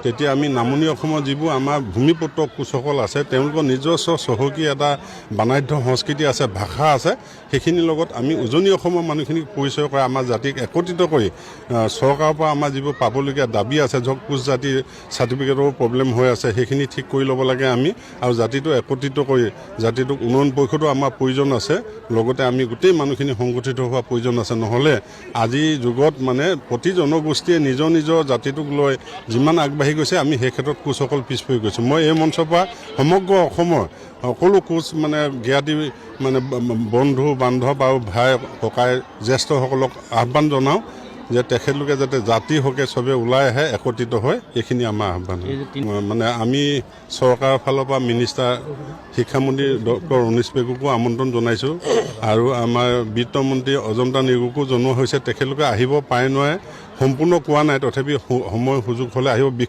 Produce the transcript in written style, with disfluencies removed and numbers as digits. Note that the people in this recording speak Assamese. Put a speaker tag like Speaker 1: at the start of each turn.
Speaker 1: তেতিয়া আমি নামনি অসমৰ যিবোৰ আমাৰ ভূমিপুত্ৰ কোচসকল আছে তেওঁলোকৰ নিজস্ব চহকী এটা বানাধ্য সংস্কৃতি আছে, ভাষা আছে, সেইখিনিৰ লগত আমি উজনি অসমৰ মানুহখিনিক পৰিচয় কৰি আমাৰ জাতিক একত্ৰিত কৰি চৰকাৰৰ পৰা আমাৰ যিবোৰ পাবলগীয়া দাবী আছে, ধৰক কোচ জাতিৰ চাৰ্টিফিকেটৰ প্ৰব্লেম হৈ আছে, সেইখিনি ঠিক কৰি ল'ব লাগে আমি, আৰু জাতিটো একত্ৰিত কৰি জাতিটোক উন্নয়ন পৰিষদো আমাৰ প্ৰয়োজন আছে, লগতে আমি গোটেই মানুহখিনি সংগঠিত হোৱা প্ৰয়োজন আছে। নহ'লে আজিৰ যুগত মানে প্ৰতি জনগোষ্ঠীয়ে নিজৰ নিজৰ জাতিটোক লৈ যিমান আগবাঢ়ি গৈছে, আমি সেই ক্ষেত্ৰত কোচসকল পিছ পৰি গৈছোঁ। মই এই মঞ্চৰ পৰা সমগ্ৰ অসমৰ সকলো কোচ মানে জ্ঞাতি মানে বন্ধু বান্ধৱ আৰু ভাই ককাই জ্যেষ্ঠসকলক আহ্বান জনাওঁ যে তেখেতলোকে যাতে জাতি হকে চবে ওলাই আহে, একত্ৰিত হয়, এইখিনি আমাৰ আহ্বান। মানে আমি চৰকাৰৰ ফালৰ পৰা মিনিষ্টাৰ শিক্ষামন্ত্ৰী ডক্টৰ ৰণীশ পেগুকো আমন্ত্ৰণ জনাইছোঁ, আৰু আমাৰ বিত্তমন্ত্ৰী অজন্তা নিয়োগকো জনোৱা হৈছে। তেখেতলোকে আহিব পাৰে নোৱাৰে সম্পূৰ্ণ কোৱা নাই, তথাপি সময় সুযোগ হ'লে আহিব।